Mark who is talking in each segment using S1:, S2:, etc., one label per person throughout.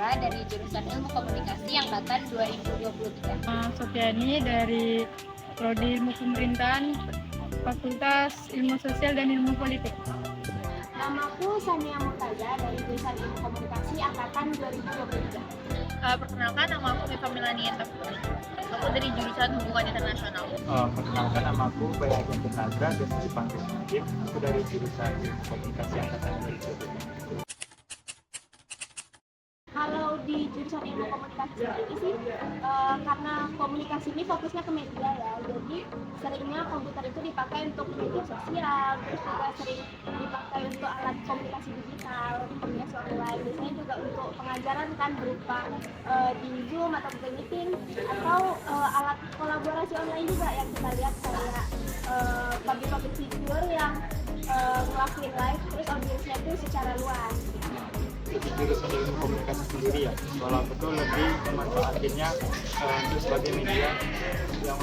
S1: Putra dari jurusan Ilmu Komunikasi angkatan 2023.
S2: Sofiani dari Prodi Ilmu Pemerintahan, Fakultas Ilmu Sosial dan Ilmu Politik.
S3: Namaku Sania Murtaza dari jurusan Ilmu Komunikasi angkatan 2023.
S4: Perkenalkan, nama aku Mifa Milanieta Putri. Aku dari jurusan Hubungan Internasional.
S5: Perkenalkan, nama aku Bayajan Putra dan dipanggil Nadiem. Aku dari jurusan Ilmu Komunikasi angkatan 2023.
S3: Kalau di jurusan Ilmu Komunikasi sendiri sih, karena komunikasi ini fokusnya ke media ya, jadi seringnya komputer itu dipakai untuk media sosial, terus juga sering dipakai untuk alat komunikasi digital, komunikasi online. Biasanya juga untuk pengajaran kan berupa di Zoom atau Google Meeting, atau alat kolaborasi online juga yang kita lihat kayak public figure yang ngelakuin live, terus audiensnya itu secara luas.
S5: Untuk jurusan ilmu komunikasi sendiri ya, kalau aku tuh lebih memanfaatinnya untuk sebagai media yang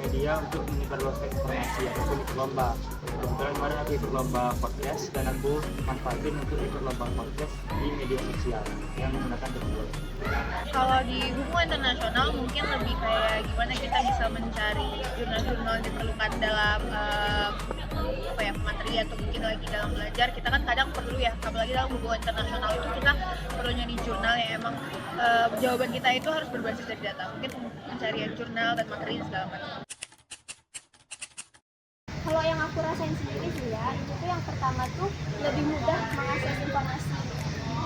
S5: media untuk menyebarluaskan informasi ataupun ikut lomba. Kebetulan kemarin aku ikut lomba podcast dan aku manfaatin untuk ikut lomba podcast di media sosial yang menggunakan teknologi.
S4: Kalau di hubungan internasional mungkin lebih kayak gimana kita bisa mencari jurnal-jurnal yang diperlukan dalam materi atau mungkin lagi dalam belajar. Kita kan kadang perlu ya, apalagi dalam hubungan internasional itu kita perlu nyari jurnal yang emang jawaban kita itu harus berbasis dari data. Mungkin pencarian jurnal dan materi dan segala macam.
S3: Kalau yang aku rasain sendiri sih ya, itu tuh yang pertama tuh lebih mudah mengakses informasi.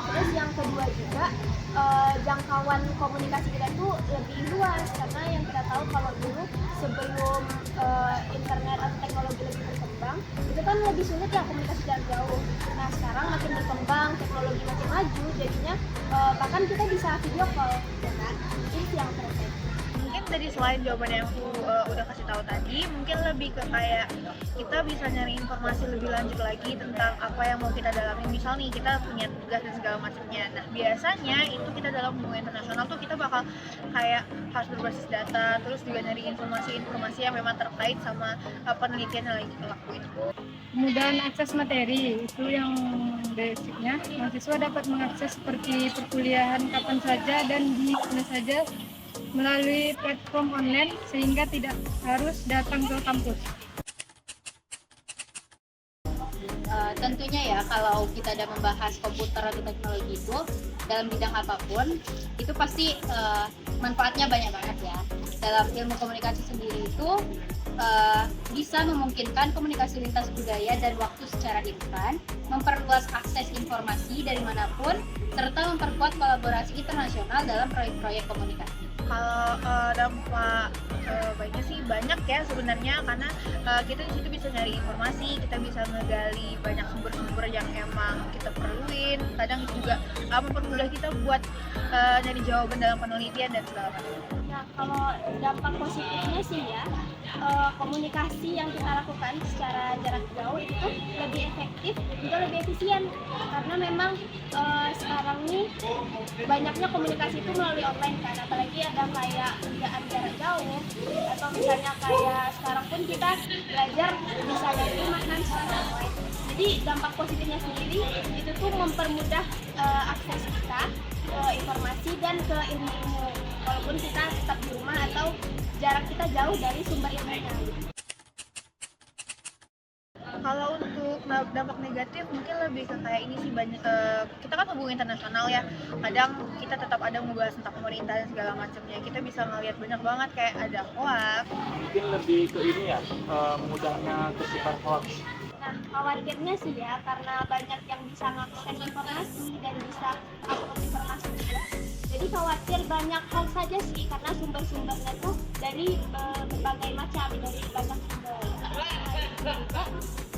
S3: Terus yang kedua juga jangkauan komunikasi kita tuh lebih luas, karena yang kita tahu kalau dulu sebelum internet atau teknologi lebih berkembang, itu kan lebih sulit ya komunikasi jarak jauh. Nah sekarang makin berkembang, teknologi makin maju, jadinya bahkan kita bisa video call, ya kan? Itu yang terjadi.
S4: Mungkin dari selain jawaban yang aku udah kasih tahu tadi, mungkin lebih ke kayak kita bisa nyari informasi lebih lanjut lagi tentang apa yang mau kita dalami. Misal nih kita punya tugas dan segala macamnya. Nah biasanya itu kita dalam hubungan internasional tuh kita bakal kayak harus berbasis data, terus juga nyari informasi yang memang terkait sama penelitian yang lagi kita lakuin.
S2: Kemudahan akses materi itu yang basicnya, mahasiswa dapat mengakses seperti perkuliahan kapan saja dan di mana saja melalui platform online sehingga tidak harus datang ke kampus.
S1: Tentunya ya kalau kita ada membahas komputer atau teknologi itu dalam bidang apapun itu pasti manfaatnya banyak banget ya. Dalam ilmu komunikasi sendiri itu bisa memungkinkan komunikasi lintas budaya dan waktu secara instan, memperluas akses informasi dari manapun, serta memperkuat kolaborasi internasional dalam proyek-proyek komunikasi.
S4: Kalau dampak baiknya sih banyak ya sebenarnya, karena kita di situ bisa nyari informasi, kita bisa ngegali banyak sumber-sumber yang emang kita perluin. Kadang juga mempermudah kita buat nyari jawaban dalam penelitian dan segala macam.
S3: Nah, kalau dampak positifnya sih ya, komunikasi yang kita lakukan secara jarak jauh itu lebih efektif, juga lebih efisien. Karena memang sekarang nih banyaknya komunikasi itu melalui online kan, apalagi ada kayak kerjaan jarak jauh, atau misalnya kayak sekarang pun kita belajar bisa dari rumah kan secara online. Jadi dampak positifnya sendiri itu tuh mempermudah akses kita ke informasi dan ke ilmu-ilmu, walaupun kita tetap di rumah atau jarak kita jauh dari sumber ilmunya.
S4: Kalau untuk dampak negatif mungkin lebih ke kayak ini sih, banyak kita kan hubungan internasional ya, kadang kita tetap ada membahas tentang pemerintah dan segala macamnya. Kita bisa ngelihat banyak banget kayak ada hoax.
S5: Mungkin lebih ke ini ya, mudahnya tersebar hoax.
S3: Nah, khawatirnya sih ya, karena banyak yang bisa mengakses informasi dan bisa upload informasi juga. Jadi khawatir banyak hal saja sih, karena sumber-sumbernya tuh dari berbagai macam, dari banyak sumber. Juga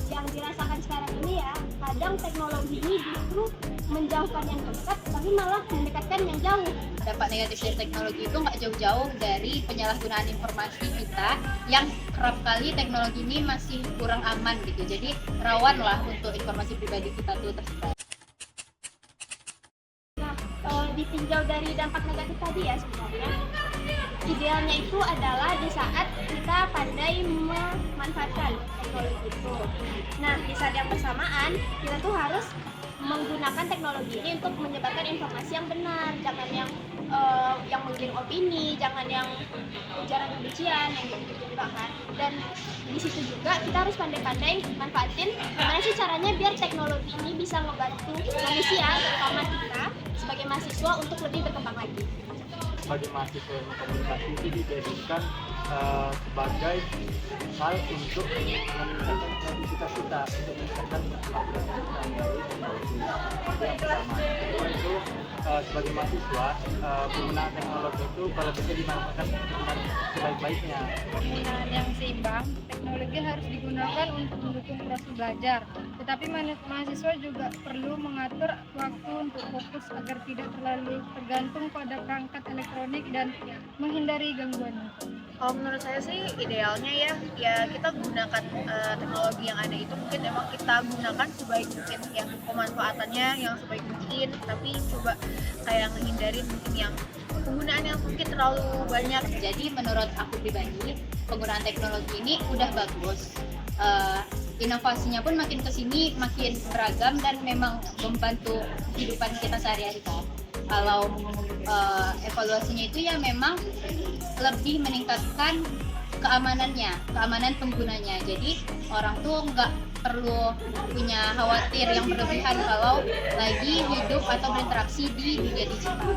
S3: yang dirasakan sekarang ini ya, kadang teknologi ini justru menjauhkan yang dekat, tapi malah mendekatkan yang jauh.
S1: Dampak negatif dari teknologi itu nggak jauh-jauh dari penyalahgunaan informasi kita, yang kerap kali teknologi ini masih kurang aman gitu, jadi rawan lah untuk informasi pribadi kita tuh tersebar.
S3: Nah, ditinjau dari dampak negatif tadi ya, sebenarnya idealnya itu adalah di saat kita pandai memanfaatkan teknologi itu. Nah, di saat yang bersamaan kita tuh harus menggunakan gunakan teknologi ini untuk menyebarkan informasi yang benar, jangan yang menggiring opini, jangan yang ujaran kebencian yang gitu kan. Dan di situ juga kita harus pandai-pandai manfaatin gimana sih caranya biar teknologi ini bisa membantu manusia, terutama kita sebagai mahasiswa untuk lebih berkembang lagi.
S5: Sebagai mahasiswa ilmu komunikasi itu dijadikan sebagai hal untuk meningkatkan kreativitas kita, untuk meningkatkan kemampuan kita melalui teknologi. Itu yang pertama. Kedua itu sebagai mahasiswa penggunaan teknologi itu kalau bisa dimanfaatkan dengan sebaik-baiknya.
S2: Penggunaan yang seimbang, teknologi harus digunakan untuk mendukung proses belajar. Tetapi mahasiswa juga perlu mengatur waktu untuk fokus agar tidak terlalu tergantung pada perangkat elektronik dan menghindari gangguannya.
S4: Kalau menurut saya sih idealnya ya kita gunakan teknologi yang ada itu mungkin emang kita gunakan sebaik mungkin ya, pemanfaatannya yang sebaik mungkin, tapi coba kayak ngehindarin mungkin yang penggunaan yang mungkin terlalu banyak.
S1: Jadi menurut aku pribadi, penggunaan teknologi ini udah bagus. Inovasinya pun makin kesini makin beragam dan memang membantu kehidupan kita sehari-hari kan. Kalau evaluasinya itu ya memang lebih meningkatkan keamanannya, keamanan penggunanya. Jadi orang tuh nggak perlu punya khawatir yang berlebihan kalau lagi hidup atau berinteraksi di dunia digital.